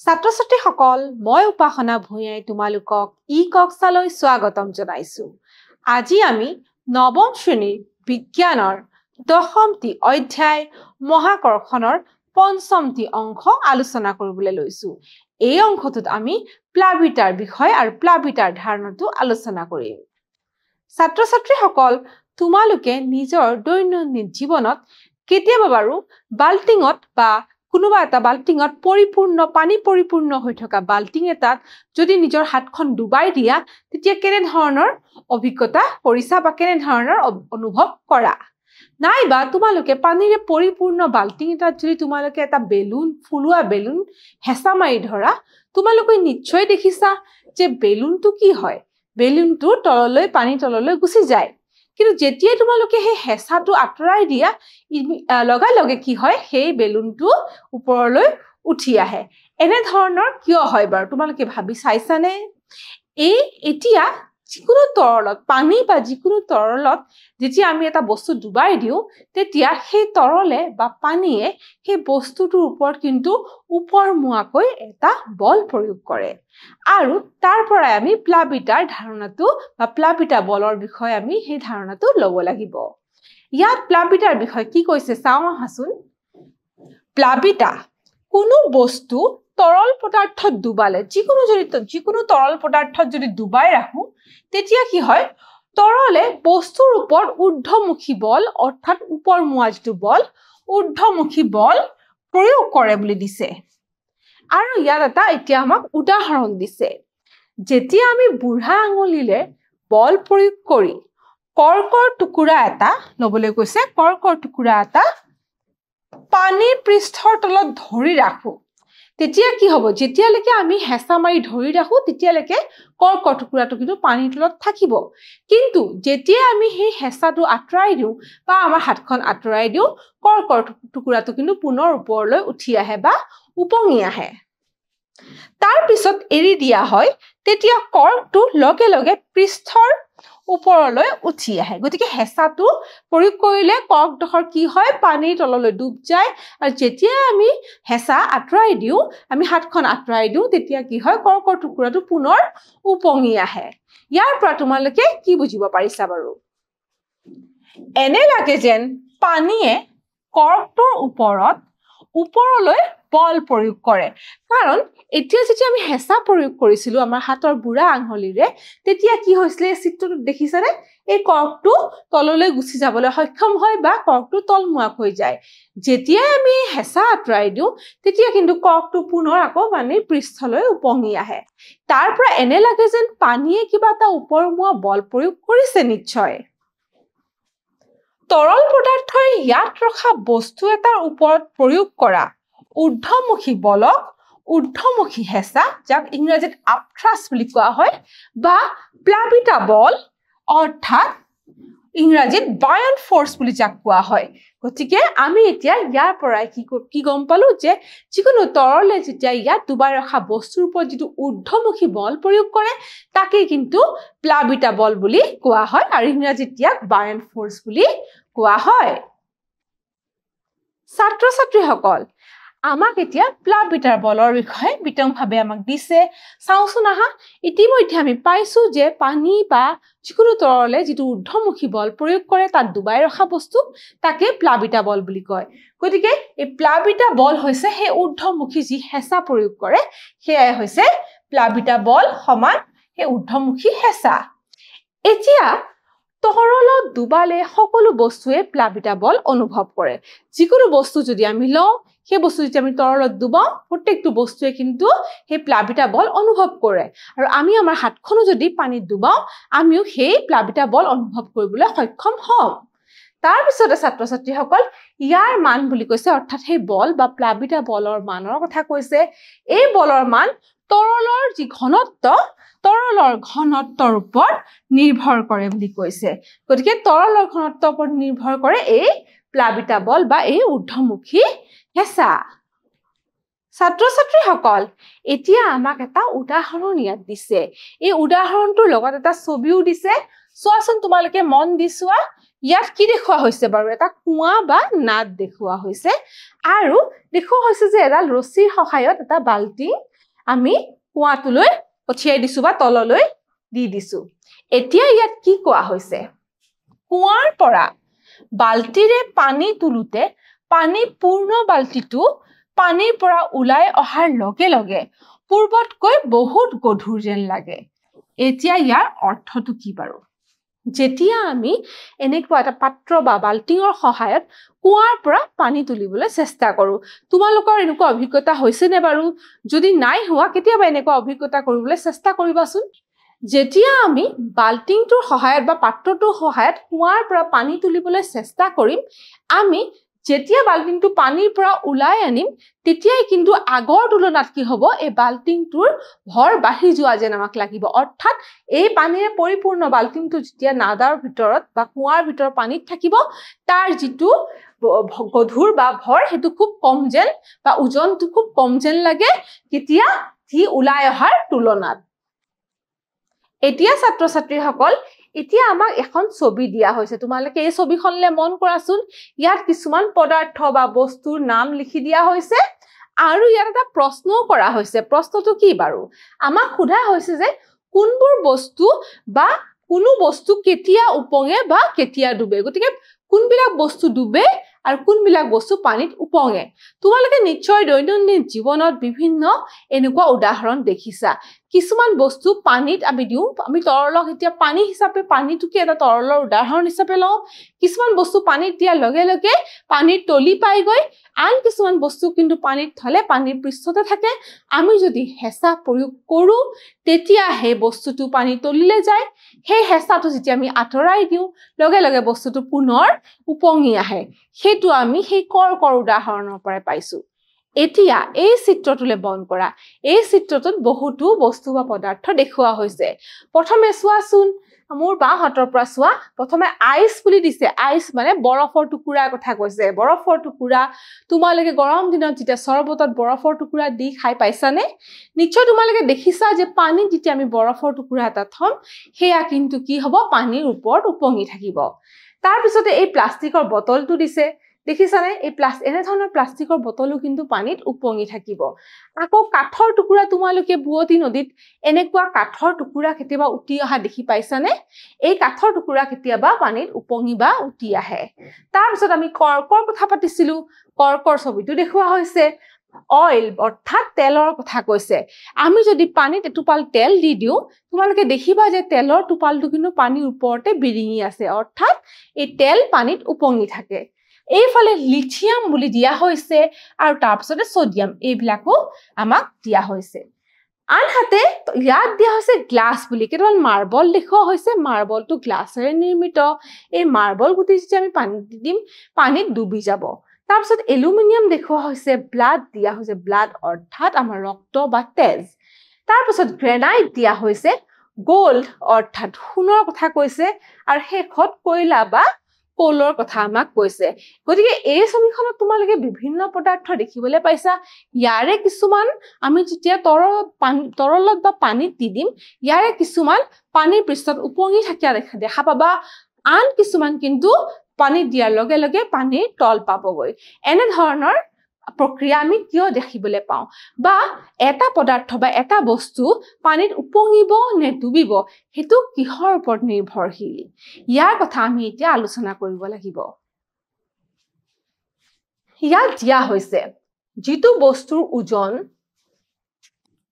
ছাত্ৰ-ছাত্ৰীসকল মই উপাসনা ভূঞাই তোমালোকক কক্ষালৈ স্বাগতম জনাইছো। আজি আমি নৱম শ্ৰেণীৰ বিজ্ঞানৰ দশমটি অধ্যায় মহাকৰ্ষণৰ পঞ্চমটি অংশ আলোচনা কৰিবলৈ লৈছো। এই অংশটোত আমি প্লাবিতাৰ বিষয় আৰু প্লাবিতাৰ ধাৰণাটো আলোচনা কৰিম। ছাত্ৰ-ছাত্ৰীসকল তোমালোকে নিজৰ দৈনন্দিন জীৱনত কেতিয়াবা বাৰু বাল্টিঙত বা কোনোবা এটা বাল্টিঙত পানী পৰিপূৰ্ণ হৈ থকা বাল্টিং এটাত যদি নিজৰ হাতখন ডুবাই দিয়া তেতিয়া কেনে ধৰণৰ অভিজ্ঞতা কৰিছা বা কেনে ধৰণৰ অনুভৱ কৰা? নাইবা তোমালোকে পানীৰে পৰিপূৰ্ণ বাল্টিং এটাত যদি তোমালোকে এটা ফুলোৱা বেলুন হেঁচা মাৰি ধৰা, তোমালোকে নিশ্চয় দেখিছা যে বেলুনটো কি হয়, বেলুনটো পানী তললৈ গুচি যায়। কিন্তু যেতিয়াই তোমালোকে সেই হেঁচাটো আঁতৰাই দিয়া লগে লগে কি হয়, সেই বেলুনটো ওপৰলৈ উঠি আহে। এনে ধৰণৰ কিয় হয় বাৰু তোমালোকে ভাবি চাইছানে? এতিয়া যিকোনো তৰলত, পানী বা যিকোনো তৰলত যেতিয়া আমি এটা বস্তু ডুবাই দিওঁ তেতিয়া সেই তৰলে বা পানীয়ে সেই বস্তুটোৰ ওপৰত কিন্তু ওপৰমুৱাকৈ এটা বল প্ৰয়োগ কৰে। আৰু তাৰ পৰাই আমি প্লাবিতাৰ ধাৰণাটো বা প্লাবিতা বলৰ বিষয়ে আমি সেই ধাৰণাটো ল'ব লাগিব। ইয়াত প্লাবিতাৰ বিষয়ে কি কৈছে চাওঁ আহাচোন। প্লাবিতা কোনো বস্তু তৰল পদাৰ্থত ডুবালে, যিকোনো তৰল পদাৰ্থত যদি ডুবাই ৰাখো তেতিয়া কি হয়, তৰলে বস্তুৰ ওপৰত ঊৰ্ধ্বমুখী বল অৰ্থাৎ ওপৰমুৱা যিটো বল, ঊৰ্ধ্বমুখী বল প্ৰয়োগ কৰে বুলি দিছে। আৰু ইয়াত এটা এতিয়া আমাক উদাহৰণ দিছে। যেতিয়া আমি বুঢ়া আঙুলিৰে বল প্ৰয়োগ কৰি কৰ্কৰ টুকুৰা এটা ল'বলৈ কৈছে, কৰ্কৰ টুকুৰা এটা পানীৰ পৃষ্ঠৰ তলত ধৰি ৰাখো, তেতিয়া কি হ'ব, যেতিয়ালৈকে আমি হেঁচা মাৰি ধৰি ৰাখো তেতিয়ালৈকে কৰ্কৰ টুকুৰাটো কিন্তু পানীৰ তলত থাকিব। কিন্তু যেতিয়া আমি সেই হেঁচাটো আঁতৰাই দিওঁ বা আমাৰ হাতখন আঁতৰাই দিওঁ, কৰ্কৰ টুকুৰাটো কিন্তু পুনৰ ওপৰলৈ উঠি আহে বা উপঙি আহে। তাৰ পিছত এৰি দিয়া হয়, তেতিয়া কৰ্কটো লগে লগে পৃষ্ঠৰ ওপৰলৈ উঠি আহে। গতিকে হেঁচাটো প্ৰয়োগ কৰিলে কৰ্কডোখৰ কি হয়, পানীৰ তললৈ ডুব যায়। আৰু যেতিয়া আমি হেঁচা আঁতৰাই দিওঁ, আমি হাতখন আঁতৰাই দিওঁ, তেতিয়া কি হয়, কৰ্কৰ টুকুৰাটো পুনৰ উপঙি আহে। ইয়াৰ পৰা তোমালোকে কি বুজিব পাৰিছা বাৰু? এনে লাগে যেন পানীয়ে কৰ্কটোৰ ওপৰত ওপৰলৈ বল প্ৰয়োগ কৰে। কাৰণ এতিয়া যেতিয়া আমি হেঁচা প্ৰয়োগ কৰিছিলো আমাৰ হাতৰ বুঢ়া আঙুলিৰে, তেতিয়া কি হৈছিলে, এই চিত্ৰটোত দেখিছানে, এই কৰ্কটো তললৈ গুচি যাবলৈ সক্ষম হয় বা কৰ্কটো তলমুৱাক হৈ যায়। যেতিয়াই আমি হেঁচা আঁতৰাই দিওঁ তেতিয়া কিন্তু কৰ্কটো পুনৰ আকৌ পানীৰ পৃষ্ঠলৈ উপঙি আহে। তাৰ পৰা এনে লাগে যেন পানীয়ে কিবা এটা ওপৰমুৱা বল প্ৰয়োগ কৰিছে। নিশ্চয় তৰল পদাৰ্থই ইয়াত ৰখা বস্তু এটাৰ ওপৰত প্ৰয়োগ কৰা ঊৰ্ধ্বমুখী বলক ঊৰ্ধ্বমুখী হেঁচা, যাক ইংৰাজীত আপথ্ৰাষ্ট বুলি কোৱা হয়, বা প্লাবিতা বল অৰ্থাৎ ইংৰাজীত বায়ন ফৰ্চ বুলি যাক কোৱা হয়। গতিকে আমি এতিয়া ইয়াৰ পৰাই কি গম পালো যে যিকোনো তৰলে যেতিয়া ইয়াত ডুবাই ৰখা বস্তুৰ ওপৰত যিটো ঊৰ্ধ্বমুখী বল প্ৰয়োগ কৰে তাকে কিন্তু প্লাবিতা বল বুলি কোৱা হয় আৰু ইংৰাজীত ইয়াক বায়ন ফৰ্চ বুলি কোৱা হয়। ছাত্ৰ-ছাত্ৰীসকল আমাক এতিয়া প্লাবিতাৰ বলৰ বিষয়ে বিতংভাৱে আমাক দিছে। চাওঁচোন আহা, ইতিমধ্যে আমি পাইছো যে পানী বা যিকোনো তৰলে যিটো ঊৰ্ধ্বমুখী বল প্ৰয়োগ কৰে তাত ডুবাই ৰখা বস্তু তাকে প্লাবিতা বল বুলি কয়। গতিকে এই প্লাবিতা বল হৈছে সেই ঊৰ্ধ্বমুখী যি হেঁচা প্ৰয়োগ কৰে, সেয়াই হৈছে প্লাবিতা বল সমান সেই ঊৰ্ধ্বমুখী হেঁচা। এতিয়া তৰলত ডুবালে সকলো বস্তুৱে প্লাবিতা বল অনুভৱ কৰে। যিকোনো বস্তু যদি আমি লওঁ, সেই বস্তু যেতিয়া আমি তৰলত ডুবাওঁ, প্ৰত্যেকটো বস্তুৱে কিন্তু সেই প্লাবিতা বল অনুভৱ কৰে। আৰু আমি আমাৰ হাতখনো যদি পানীত ডুবাওঁ, আমিও সেই প্লাবিতা বল অনুভৱ কৰিবলৈ সক্ষম হওঁ। তাৰপিছতে ছাত্ৰ-ছাত্ৰীসকল ইয়াৰ মান বুলি কৈছে, অৰ্থাৎ সেই বল বা প্লাবিতা বলৰ মানৰ কথা কৈছে। এই বলৰ মান তৰলৰ যি ঘনত্ব, তৰলৰ ঘনত্বৰ ওপৰত নিৰ্ভৰ কৰে বুলি কৈছে। গতিকে তৰলৰ ঘনত্বৰ ওপৰত নিৰ্ভৰ কৰে এই প্লাবিতা বল বা এই ঊৰ্ধ্বমুখী হেঁচা। ছাত্ৰ-ছাত্ৰীসকল এতিয়া আমাক এটা উদাহৰণ ইয়াত দিছে। এই উদাহৰণটোৰ লগত এটা ছবিও দিছে। চোৱাচোন, তোমালোকে মন দি চোৱা। ইয়াত কি দেখুৱা হৈছে বাৰু এটা কুঁৱা বা নাদ দেখুৱা হৈছে আৰু দেখুৱা হৈছে যে এডাল ৰছীৰ সহায়ত এটা বাল্টি আমি কুঁৱাটোলৈ পঠিয়াই দিছো বা তললৈ দি দিছো এতিয়া ইয়াত কি কোৱা হৈছে কুঁৱাৰ পৰা বাল্টিৰে পানী তুলুতে পানী পূৰ্ণ বাল্টিটো পানীৰ পৰা ওলাই অহাৰ লগে লগে পূৰ্বতকৈ বহুত গধুৰ যেন লাগে এতিয়া ইয়াৰ অৰ্থটো কি বাৰু যেতিয়া আমি এনেকুৱা এটা পাত্ৰ বা বাল্টিঙৰ সহায়ত কুঁৱাৰ পৰা পানী তুলিবলৈ চেষ্টা কৰো তোমালোকৰ এনেকুৱা অভিজ্ঞতা হৈছে নে বাৰু যদি নাই হোৱা কেতিয়াবা এনেকুৱা অভিজ্ঞতা কৰিবলৈ চেষ্টা কৰিবাচোন যেতিয়া আমি বাল্টিংটোৰ সহায়ত বা পাত্ৰটোৰ সহায়ত কুঁৱাৰ পৰা পানী তুলিবলৈ চেষ্টা কৰিম আমি যেতিয়া বাল্টিংটো পানীৰ পৰা ওলাই আনিম তেতিয়াই কিন্তু আগৰ তুলনাত কি হ'ব এই বাল্টিংটোৰ ভৰ বাঢ়ি যোৱা যেন আমাক লাগিব অৰ্থাৎ এই পানীৰে পৰিপূৰ্ণ বাল্টিংটো যেতিয়া নাদাৰ ভিতৰত বা কুঁৱাৰ ভিতৰত পানীত থাকিব তাৰ যিটো গধুৰ বা ভৰ হেতু খুব কম যেন বা ওজনটো খুব কম যেন লাগে কেতিয়া সি ওলাই অহাৰ তুলনাত এতিয়া ছাত্ৰ ছাত্ৰীসকল এতিয়া আমাক এখন ছবি দিয়া হৈছে তোমালোকে এই ছবিখনলে মন কৰাচোন ইয়াত কিছুমান পদাৰ্থ বা বস্তুৰ নাম লিখি দিয়া হৈছে আৰু ইয়াত এটা প্ৰশ্নও কৰা হৈছে প্ৰশ্নটো কি বাৰু আমাক সোধা হৈছে যে কোনবোৰ বস্তু বা কোনো বস্তু কেতিয়া উপঙে বা কেতিয়া ডুবে গতিকে কোনবিলাক বস্তু ডুবে আৰু কোনবিলাক বস্তু পানীত উপঙে তোমালোকে নিশ্চয় দৈনন্দিন জীৱনত বিভিন্ন এনেকুৱা উদাহৰণ দেখিছা কিছুমান বস্তু পানীত আমি দিওঁ আমি তৰলক এতিয়া পানী হিচাপে পানীটোকে এটা তৰলৰ উদাহৰণ হিচাপে লওঁ কিছুমান বস্তু পানীত দিয়াৰ লগে লগে পানীৰ তলি পাইগৈ আন কিছুমান বস্তু কিন্তু পানীত থলে পানীৰ পৃষ্ঠতে থাকে আমি যদি হেঁচা প্ৰয়োগ কৰো তেতিয়া সেই বস্তুটো পানী তলিলে যায় সেই হেঁচাটো যেতিয়া আমি আঁতৰাই দিওঁ লগে লগে বস্তুটো পুনৰ উপঙি আহে সেইটো আমি সেই কৰ উদাহৰণৰ পৰা পাইছো এতিয়া এই চিত্ৰটোলে বন কৰা এই চিত্ৰটোত বহুতো বস্তু বা পদাৰ্থ দেখুৱা হৈছে প্ৰথমে চোৱাচোন মোৰ বাঁ হাতৰ পৰা চোৱা প্ৰথমে আইচ বুলি দিছে আইচ মানে বৰফৰ টুকুৰাৰ কথা কৈছে বৰফৰ টুকুৰা তোমালোকে গৰম দিনত যেতিয়া চৰবতত বৰফৰ টুকুৰা দি খাই পাইছানে নিশ্চয় তোমালোকে দেখিছা যে পানীত যেতিয়া আমি বৰফৰ টুকুৰা এটা থম সেয়া কিন্তু কি হ'ব পানীৰ ওপৰত উপঙি থাকিব তাৰ পিছতে এই প্লাষ্টিকৰ বটলটো দিছে দেখিছানে এই এনে ধৰণৰ প্লাষ্টিকৰ বটলো কিন্তু পানীত উপঙি থাকিব আকৌ কাঠৰ টুকুৰা তোমালোকে বুৱতী নদীত এনেকুৱা কাঠৰ টুকুৰা কেতিয়াবা উটি অহা দেখি পাইছানে এই কাঠৰ টুকুৰা কেতিয়াবা পানীত উপঙি বা উটি আহে তাৰ পিছত আমি কৰ্কৰ কথা পাতিছিলো কৰ্কৰ ছবিটো দেখুৱা হৈছে অইল অৰ্থাৎ তেলৰ কথা কৈছে আমি যদি পানীত এটোপাল তেল দি দিওঁ তোমালোকে দেখিবা যে তেলৰ টোপালটো কিন্তু পানীৰ ওপৰতে বিৰিঙি আছে অৰ্থাৎ এই তেল পানীত উপঙি থাকে এইফালে লিথিয়াম বুলি দিয়া হৈছে আৰু তাৰ পিছতে সোডিয়াম এইবিলাকো আমাক দিয়া হৈছে আনহাতে ইয়াত দিয়া হৈছে গ্লাছ বুলি কেৱল মাৰ্বল দেখুৱা হৈছে মাৰ্বলটো গ্লাছেৰে নিৰ্মিত এই মাৰ্বল গুটি যেতিয়া আমি পানীত দিম পানীত ডুবি যাব তাৰ পিছত এলুমিনিয়াম দেখুৱা হৈছে ব্লাড দিয়া হৈছে ব্লাড অৰ্থাৎ আমাৰ ৰক্ত বা তেজ তাৰ পিছত গ্ৰেনাইট দিয়া হৈছে গোল্ড অৰ্থাৎ সোণৰ কথা কৈছে আৰু শেষত কয়লা বা কোলৰ কথা আমাক কৈছে গতিকে এই ছবিখনত তোমালোকে বিভিন্ন পদাৰ্থ দেখিবলৈ পাইছা ইয়াৰে কিছুমান আমি যেতিয়া তৰলত বা পানীত দি দিম ইয়াৰে কিছুমান পানীৰ পৃষ্ঠত উপঙি থকা দেখা পাবা আন কিছুমান কিন্তু পানীত দিয়াৰ লগে লগে পানীৰ তল পাবগৈ এনে ধৰণৰ প্ৰক্ৰিয়া আমি কিয় দেখিবলৈ পাওঁ বা এটা পদাৰ্থ বা এটা বস্তু পানীত উপঙিব নে ডুবিব হেতু কিহৰ ওপৰত নিৰ্ভৰশীল ইয়াৰ কথা আমি এতিয়া আলোচনা কৰিব লাগিব ইয়াত দিয়া হৈছে যিটো বস্তুৰ ওজন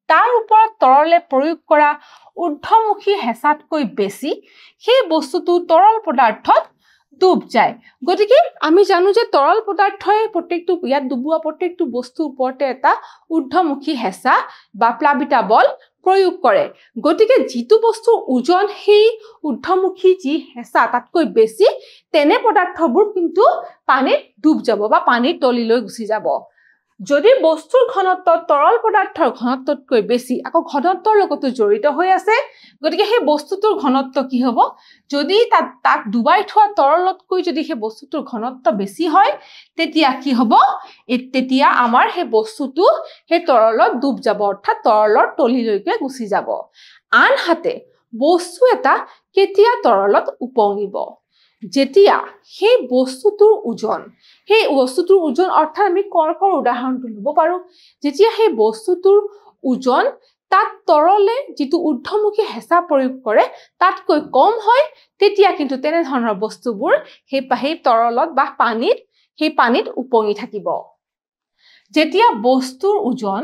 তাৰ ওপৰত তৰলে প্ৰয়োগ কৰা ঊৰ্ধ্বমুখী হেঁচাতকৈ বেছি সেই বস্তুটো তৰল পদাৰ্থত ডুব যায় গতিকে আমি জানো যে তৰল পদাৰ্থই প্ৰত্যেকটো ইয়াত ডুবোৱা প্ৰত্যেকটো বস্তুৰ ওপৰতে এটা ঊৰ্ধ্বমুখী হেঁচা বা প্লাবিতা বল প্ৰয়োগ কৰে গতিকে যিটো বস্তুৰ ওজন সেই ঊৰ্ধ্বমুখী যি হেঁচা তাতকৈ বেছি তেনে পদাৰ্থবোৰ কিন্তু পানীত ডুব যাব বা পানীৰ তলিলৈ গুচি যাব যদি বস্তুৰ ঘনত্ব তৰল পদাৰ্থৰ ঘনত্বতকৈ বেছি আকৌ ঘনত্বৰ লগতো জড়িত হৈ আছে গতিকে সেই বস্তুটোৰ ঘনত্ব কি হ'ব যদি তাক ডুবাই থোৱা তৰলতকৈ যদি সেই বস্তুটোৰ ঘনত্ব বেছি হয় তেতিয়া কি হ'ব তেতিয়া আমাৰ সেই বস্তুটো সেই তৰলত ডুব যাব অৰ্থাৎ তৰলৰ তলিলৈকে গুচি যাব আনহাতে বস্তু এটা কেতিয়া তৰলত উপঙিব যেতিয়া সেই বস্তুটোৰ ওজন অৰ্থাৎ আমি কৰ্কৰ উদাহৰণটো ল'ব পাৰো যেতিয়া সেই বস্তুটোৰ ওজন তাত তৰলে যিটো ঊৰ্ধ্বমুখী হেঁচা প্ৰয়োগ কৰে তাতকৈ কম হয় তেতিয়া কিন্তু তেনে ধৰণৰ বস্তুবোৰ সেই তৰলত বা পানীত উপঙি থাকিব যেতিয়া বস্তুৰ ওজন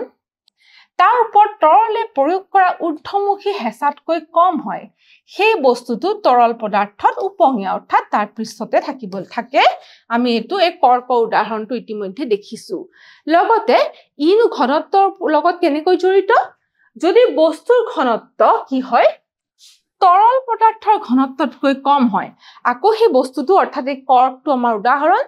তাৰ ওপৰত তৰলে প্ৰয়োগ কৰা ঊৰ্ধ্বমুখী হেঁচাতকৈ কম হয় সেই বস্তুটো তৰল পদাৰ্থত উপঙি অৰ্থাৎ তাৰ পৃষ্ঠতে থাকে আমি এইটো এক কৰ্কৰ উদাহৰণটো ইতিমধ্যে দেখিছো লগতে ইনো ঘনত্বৰ লগত কেনেকৈ জড়িত যদি বস্তুৰ ঘনত্ব কি হয় তৰল পদাৰ্থৰ ঘনত্বতকৈ কম হয় আকৌ সেই বস্তুটো অৰ্থাৎ এই কৰ্কটো আমাৰ উদাহৰণ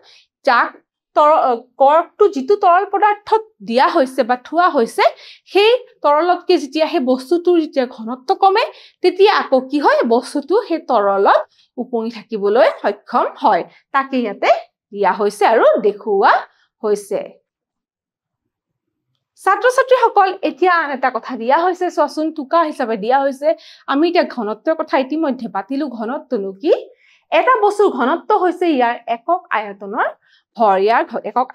যাক কৰ্কটো যিটো তৰল পদাৰ্থত দিয়া হৈছে বা থোৱা হৈছে সেই তৰলতকৈ যেতিয়া সেই বস্তুটোৰ যেতিয়া ঘনত্ব কমে তেতিয়া আকৌ কি হয় বস্তুটো সেই তৰলত উপঙি থাকিবলৈ সক্ষম হয় তাকে ইয়াতে দিয়া হৈছে আৰু দেখুওৱা হৈছে ছাত্ৰ-ছাত্ৰীসকল এতিয়া আন এটা কথা দিয়া হৈছে চোৱাচোন টুকা হিচাপে দিয়া হৈছে আমি এতিয়া ঘনত্বৰ কথা ইতিমধ্যে পাতিলো ঘনত্বনো কি এটা বস্তুৰ ঘনত্ব হৈছে ইয়াৰ একক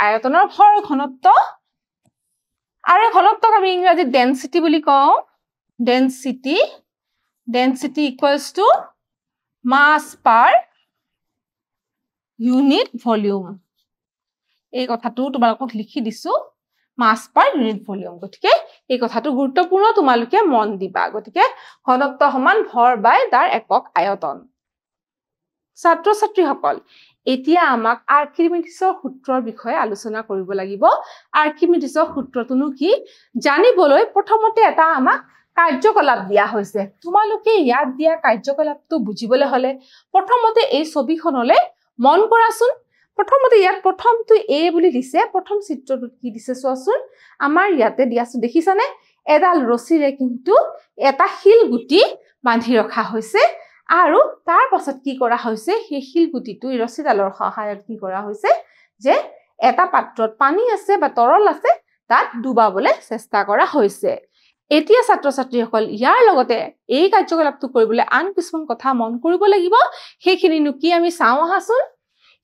আয়তনৰ ভৰ ঘনত্ব আৰু ঘনত্বক আমি ইংৰাজীত ডেন্সিটি বুলি কওঁ density equals to mass per unit volume এই কথাটো তোমালোকক লিখি দিছো মাছ পাৰ ইউনিট ভলিউম গতিকে এই কথাটো গুৰুত্বপূৰ্ণ তোমালোকে মন দিবা গতিকে ঘনত্ব সমান ভৰ বাই তাৰ একক আয়তন ছাত্ৰ-ছাত্ৰীসকল এতিয়া আমাক আৰ্কিমিডিছৰ সূত্ৰৰ বিষয়ে আলোচনা কৰিব লাগিব আৰ্কিমিডিছৰ সূত্ৰটোনো কি জানিবলৈ প্ৰথমতে এটা আমাক কাৰ্যকলাপ দিয়া হৈছে তোমালোকে ইয়াত দিয়া কাৰ্যকলাপটো বুজিবলৈ হলে প্ৰথমতে এই ছবিখনলৈ মন কৰাচোন প্ৰথমতে ইয়াত প্ৰথমটো এ বুলি দিছে প্ৰথম চিত্ৰটোত কি দিছে চোৱাচোন আমাৰ ইয়াতে দিয়াছো দেখিছানে এডাল ৰছীৰে কিন্তু এটা শিলগুটি বান্ধি ৰখা হৈছে আৰু তাৰ পাছত কি কৰা হৈছে সেই শিলগুটিটো ৰছীডালৰ সহায়ত কি কৰা হৈছে যে এটা পাত্ৰত পানী আছে বা তৰল আছে তাত ডুবাবলৈ চেষ্টা কৰা হৈছে এতিয়া ছাত্ৰ-ছাত্ৰীসকল ইয়াৰ লগতে এই কাৰ্যকলাপটো কৰিবলৈ আন কিছুমান কথা মন কৰিব লাগিব সেইখিনিনো কি আমি চাওঁ আহাচোন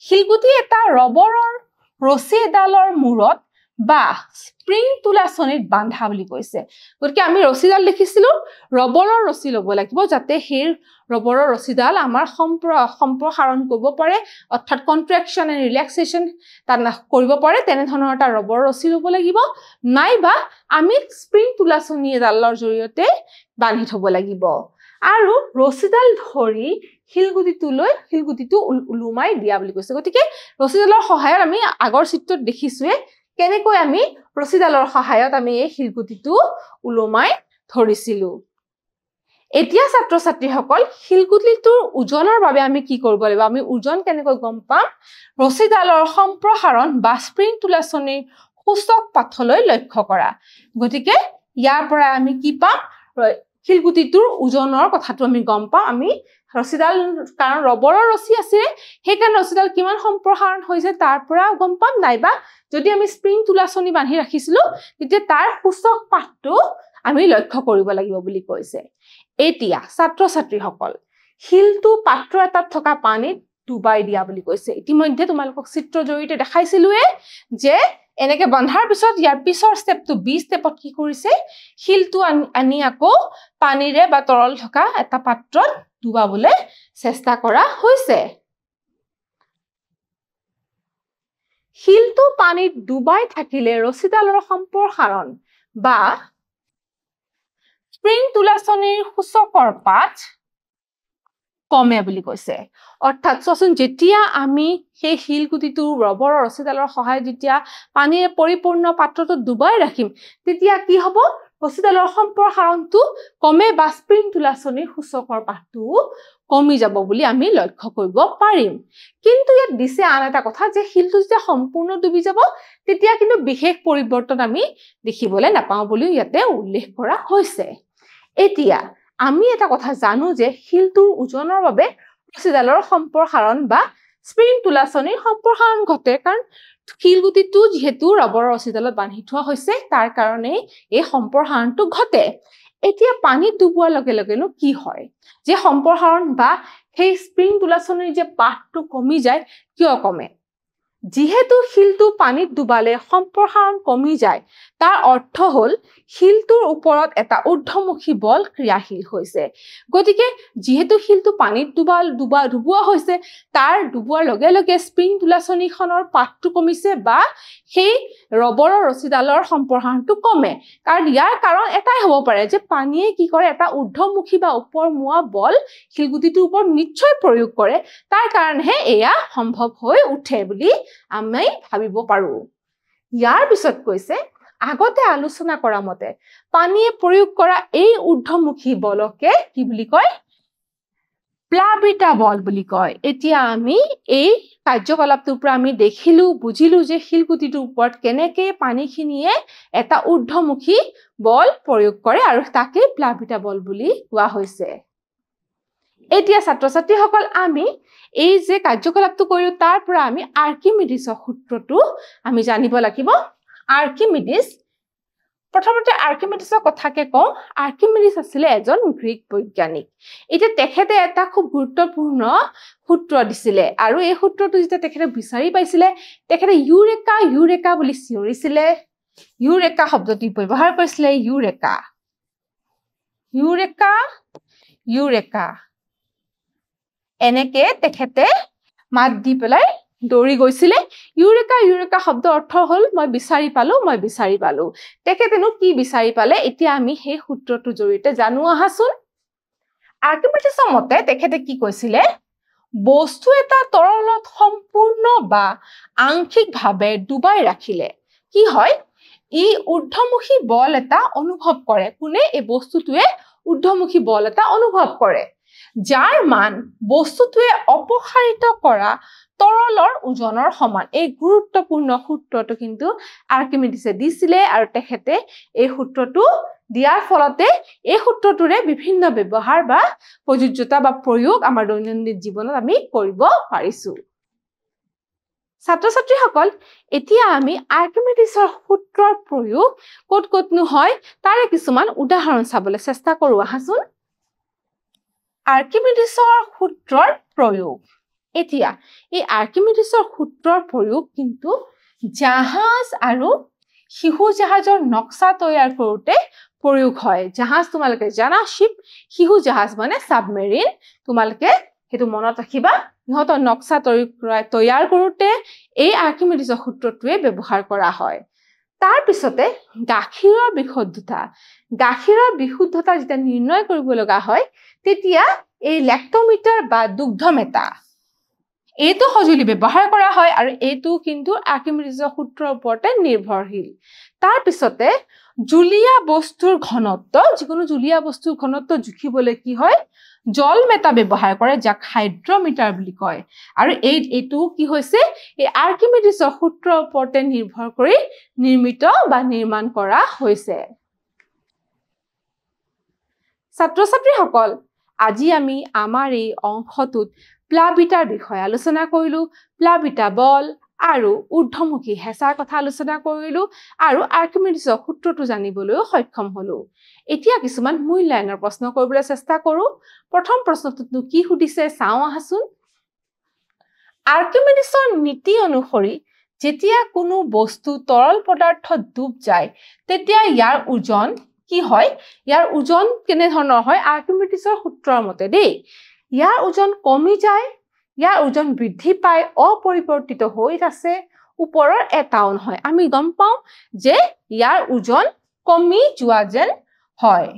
শিলগুটি এটা ৰবৰৰ ৰছী এডালৰ মূৰত বা স্প্ৰিং তুলাচনীত বান্ধা বুলি কৈছে গতিকে আমি ৰছীডাল দেখিছিলো ৰবৰৰ ৰছী ল'ব লাগিব যাতে সেই ৰবৰৰ ৰছীডাল আমাৰ সম্প্ৰসাৰণ কৰিব পাৰে অৰ্থাৎ কন্ট্ৰেকচন এণ্ড ৰিলেক্সেশ্যন তাত কৰিব পাৰে তেনে ধৰণৰ এটা ৰবৰৰ ৰছী ল'ব লাগিব নাইবা আমি স্প্ৰিং তুলাচনী এডালৰ জৰিয়তে বান্ধি থব লাগিব আৰু ৰছীডাল ধৰি শিলগুটিটো উলুমাই দিয়া বুলি কৈছে গতিকে ৰছীডালৰ সহায়ত আমি আগৰ চিত্ৰত দেখিছোৱে কেনেকৈ আমি ৰছীডালৰ সহায়ত আমি এই শিলগুটিটো উলুমাই ধৰিছিলো এতিয়া ছাত্ৰ-ছাত্ৰীসকল শিলগুটিটোৰ ওজনৰ বাবে আমি কি কৰিব লাগিব আমি ওজন কেনেকৈ গম পাম ৰছীডালৰ সম্প্ৰসাৰণ বা স্প্ৰিং তুলাচনীৰ সূচক পাথলৈ লক্ষ্য কৰা গতিকে ইয়াৰ পৰা আমি কি পাম শিলগুটিটোৰ ওজনৰ কথাটো আমি গম পাম আমি ৰছীডাল কাৰণ ৰবৰৰ ৰছী আছে সেইকাৰণে ৰছীডাল কিমান সম্প্ৰসাৰণ হৈছে তাৰ পৰা গম পাম নাইবা যদি আমি স্প্ৰিং তুলাচনী বান্ধি ৰাখিছিলো তেতিয়া তাৰ সূচক পাথটো আমি লক্ষ্য কৰিব লাগিব বুলি কৈছে এতিয়া ছাত্ৰ-ছাত্ৰীসকল শিলটো পাত্ৰ এটাত থকা পানীত ডুবাই দিয়া বুলি কৈছে ইতিমধ্যে তোমালোকক চিত্ৰ জৰিয়তে দেখাইছিলোৱে যে এনেকে বন্ধাৰ পিছত ইয়াৰ পিছৰ ষ্টেপটো বি ষ্টেপত কি কৰিছে শিলটো আনি আকৌ পানীৰে বা তৰল থকা এটা পাত্ৰত ডুবাবলৈ চেষ্টা কৰা হৈছে শিলটো পানীত ডুবাই থাকিলে ৰছীডালৰ সম্প্ৰসাৰণ বা স্প্ৰিং তুলাচনীৰ সূচকৰ পাথ কমে বুলি কৈছে অৰ্থাৎ চোৱাচোন যেতিয়া আমি সেই শিলগুটিটো ৰবৰৰ ৰছীডালৰ সহায়ত যেতিয়া পানীৰে পৰিপূৰ্ণ পাত্ৰটো ডুবাই ৰাখিম তেতিয়া কি হ'ব ৰছীডালৰ সম্প্ৰসাৰণটো কমে বা স্প্ৰিং তুলাচনীৰ সূচকৰ পাথটো কমি যাব বুলি আমি লক্ষ্য কৰিব পাৰিম কিন্তু ইয়াত দিছে আন এটা কথা যে শিলটো যেতিয়া সম্পূৰ্ণ ডুবি যাব তেতিয়া কিন্তু বিশেষ পৰিৱৰ্তন আমি দেখিবলৈ নাপাওঁ বুলি ইয়াতে উল্লেখ কৰা হৈছে এতিয়া আমি এটা কথা জানো যে শিলটোৰ ওজনৰ বাবে ৰছীডালৰ সম্প্ৰসাৰণ বা স্প্ৰিং তুলাচনীৰ সম্প্ৰসাৰণ ঘটে কাৰণ শিলগুটিটো যেহেতু ৰবৰৰ ৰছীডালত বান্ধি থোৱা হৈছে তাৰ কাৰণে এই সম্প্ৰসাৰণটো ঘটে এতিয়া পানীত ডুবোৱাৰ লগে লগেনো কি হয় যে সম্প্ৰসাৰণ বা সেই স্প্ৰিং তোলাচনীৰ যে পাঠটো কমি যায় কিয় কমে যিহেতু শিলটো পানীত ডুবালে সম্প্ৰসাৰণ কমি যায় তাৰ অৰ্থ হ'ল শিলটোৰ ওপৰত এটা ঊৰ্ধ্বমুখী বল ক্ৰিয়াশীল হৈছে গতিকে যিহেতু শিলটো পানীত ডুবোৱা হৈছে তাৰ ডুবোৱাৰ লগে লগে স্প্ৰিং তোলাচনীখনৰ পাঠটো কমিছে বা সেই ৰবৰৰ ৰছীডালৰ সম্প্ৰসাৰণটো কমে কাৰণ ইয়াৰ কাৰণ এটাই হ'ব পাৰে যে পানীয়ে কি কৰে এটা ঊৰ্ধ্বমুখী বা ওপৰমুৱা বল শিলগুটিটোৰ ওপৰত নিশ্চয় প্ৰয়োগ কৰে তাৰ কাৰণেহে এয়া সম্ভৱ হৈ উঠে বুলি আমি ভাবিব পাৰো ইয়াৰ পিছত কৈছে আগতে আলোচনা কৰা মতে পানীয়ে প্ৰয়োগ কৰা এই ঊৰ্ধ্বমুখী বলকে কি বুলি কয় প্লাবিতা বল বুলি কয় এতিয়া আমি এই কাৰ্যকলাপটোৰ পৰা আমি দেখিলো বুজিলো যে শিলগুটিটোৰ ওপৰত কেনেকৈ পানীখিনিয়ে এটা ঊৰ্ধ্বমুখী বল প্ৰয়োগ কৰে আৰু তাকে প্লাবিতা বল বুলি কোৱা হৈছে এতিয়া ছাত্ৰ-ছাত্ৰীসকল আমি এই যে কাৰ্যকলাপটো কৰিলো তাৰ পৰা আমি আৰ্কিমিডিছৰ সূত্ৰটো আমি জানিব লাগিব আৰ্কিমিডিছ প্ৰথমতে আৰ্কিমিডিছৰ কথাকে কওঁ আৰ্কিমিডিছ আছিল এজন গ্ৰীক বৈজ্ঞানিক এতিয়া তেখেতে এটা খুব গুৰুত্বপূৰ্ণ সূত্ৰ দিছিলে আৰু এই সূত্ৰটো যেতিয়া তেখেতে বিচাৰি পাইছিলে তেখেতে ইউৰেকা বুলি চিঞৰিছিলে ইউৰেকা শব্দটি ব্যৱহাৰ কৰিছিলে ইউৰেকা এনেকে তেখেতে মাত দি পেলাই দৌৰি গৈছিলে ইউৰেকা শব্দ অৰ্থ হ'ল মই বিচাৰি পালো তেখেতেনো কি বিচাৰি পালে এতিয়া আমি সেই সূত্ৰটোৰ জৰিয়তে জানো আহাচোন আৰ্কিমিডিছৰ মতে তেখেতে কি কৈছিলে বস্তু এটা তৰলত সম্পূৰ্ণ বা আংশিকভাৱে ডুবাই ৰাখিলে কি হয় ই ঊৰ্ধ্বমুখী বল এটা অনুভৱ কৰে কোনে এই বস্তুটোৱে ঊৰ্ধ্বমুখী বল এটা অনুভৱ কৰে যাৰ মান বস্তুটোৱে অপসাৰিত কৰা তৰলৰ ওজনৰ সমান এই গুৰুত্বপূৰ্ণ সূত্ৰটো কিন্তু আৰ্কিমিডিছে দিছিলে আৰু তেখেতে এই সূত্ৰটো দিয়াৰ ফলতে এই সূত্ৰটোৰে বিভিন্ন ব্যৱহাৰ বা প্ৰযোজ্যতা বা প্ৰয়োগ আমাৰ দৈনন্দিন জীৱনত আমি কৰিব পাৰিছো ছাত্ৰ-ছাত্ৰীসকল এতিয়া আমি আৰ্কিমিডিছৰ সূত্ৰৰ প্ৰয়োগ ক'তনো হয় তাৰে কিছুমান উদাহৰণ চাবলৈ চেষ্টা কৰো আহাচোন আৰ্কিমিডিছৰ সূত্ৰৰ প্ৰয়োগ এতিয়া এই আৰ্কিমিডিছৰ সূত্ৰৰ প্ৰয়োগ কিন্তু জাহাজ আৰু শিহু জাহাজৰ নক্সা তৈয়াৰ কৰোঁতে প্ৰয়োগ হয় জাহাজ তোমালোকে জানা শিপ শিহু জাহাজ মানে সাবমেৰিন তোমালোকে হেতু মনত ৰাখিবা ইহঁতৰ নক্সা তৈয়াৰ কৰোঁতে এই আৰ্কিমিডিছৰ সূত্ৰটোৱে ব্যৱহাৰ কৰা হয় তাৰ পিছতে গাখীৰৰ বিশুদ্ধতা যেতিয়া নিৰ্ণয় কৰিব লগা হয় তেতিয়া এই লেক্টোমিটাৰ বা দুগ্ধমেটা এইটো সঁজুলি ব্যৱহাৰ কৰা হয় আৰু এইটো কিন্তু আৰ্কিমিডিছৰ সূত্ৰৰ ওপৰতে নিৰ্ভৰশীল তাৰ পিছতে জুলীয়া বস্তুৰ ঘনত্ব যিকোনো জুলীয়া বস্তুৰ ঘনত্ব জুখিবলৈ কি হয় জল মেটা ব্যৱহাৰ কৰে যাক হাইড্ৰমিটাৰ বুলি কয় আৰু এইটো কি হৈছে এই আৰ্কিমিডিছৰ সূত্ৰৰ ওপৰতে নিৰ্ভৰ কৰি নিৰ্মিত বা নিৰ্মাণ কৰা হৈছে ছাত্ৰ-ছাত্ৰীসকল আজি আমি আমাৰ এই অংশটোত প্লাবিতাৰ বিষয়ে আলোচনা কৰিলো প্লাবিতা বল আৰু ঊৰ্ধ্বমুখী হেঁচাৰ কথা আলোচনা কৰিলো আৰু আৰ্কিমিডিছৰ সূত্ৰটো জানিবলৈ সক্ষম হলো এতিয়া কিছুমান মূল্যায়নৰ প্ৰশ্ন কৰিবলৈ চেষ্টা কৰো প্ৰথম প্ৰশ্নটোত কি সুধিছে চাওঁ আহাচোন আৰ্কিমিডিছৰ নীতি অনুসৰি যেতিয়া কোনো বস্তু তৰল পদাৰ্থত ডুব যায় তেতিয়া ইয়াৰ ওজন কি হয় ইয়াৰ ওজন কেনে ধৰণৰ হয় আৰ্কিমিডিছৰ সূত্ৰৰ মতে দেই ইয়াৰ ওজন কমি যায় ইয়াৰ ওজন বৃদ্ধি পায় অপৰিৱৰ্তিত হৈ আছে ওপৰৰ এটা নহয় আমি গম পাওঁ যে ইয়াৰ ওজন কমি যোৱা যেন হয়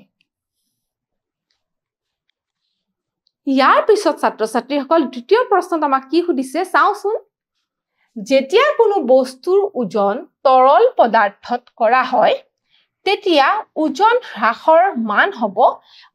ইয়াৰ পিছত ছাত্ৰ-ছাত্ৰীসকল দ্বিতীয় প্ৰশ্নত আমাক কি সুধিছে চাওঁচোন যেতিয়া কোনো বস্তুৰ ওজন তৰল পদাৰ্থত কৰা হয় তেতিয়া ওজন হ্ৰাসৰ মান হ'ব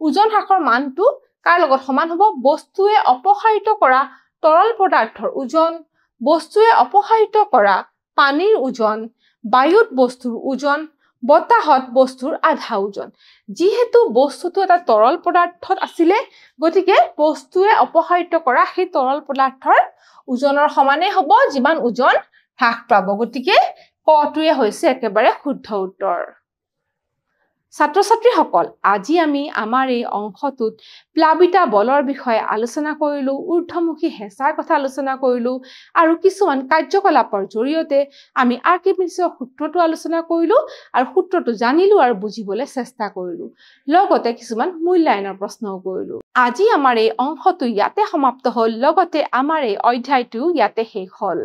ওজন হ্ৰাসৰ মানটো কাৰ লগত সমান হ'ব বস্তুৱে অপসাৰিত কৰা তৰল পদাৰ্থৰ ওজন বস্তুৱে অপসাৰিত কৰা পানীৰ ওজন বায়ুত বস্তুৰ ওজন বতাহত বস্তুৰ আধা ওজন যেহেতু বস্তুটো এটা তৰল পদাৰ্থত আছিলে গতিকে বস্তুৱে অপসাৰিত কৰা সেই তৰল পদাৰ্থৰ ওজনৰ সমানে হ'ব যিমান ওজন হ্ৰাস পাব গতিকে কটোৱে হৈছে একেবাৰে শুদ্ধ উত্তৰ ছাত্ৰ ছাত্ৰীসকল, আজি আমি আমাৰ এই অংশটোত প্লাবিতা বলৰ বিষয়ে আলোচনা কৰিলো, ঊৰ্ধ্বমুখী হেঁচাৰ কথা আলোচনা কৰিলো আৰু কিছুমান কাৰ্যকলাপৰ জৰিয়তে আমি আৰ্কিমিডিছৰ সূত্ৰটো আলোচনা কৰিলো আৰু সূত্ৰটো জানিলো আৰু বুজিবলৈ চেষ্টা কৰিলো। লগতে কিছুমান মূল্যায়নৰ প্ৰশ্নও কৰিলো। আজি আমাৰ এই অংশটো ইয়াতে সমাপ্ত হ'ল, লগতে আমাৰ এই অধ্যায়টো ইয়াতে শেষ হ'ল।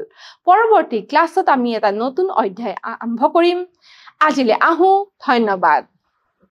পৰৱৰ্তী ক্লাছত আমি এটা নতুন অধ্যায় আৰম্ভ কৰিম। আজিলৈ আহো, ধন্যবাদ।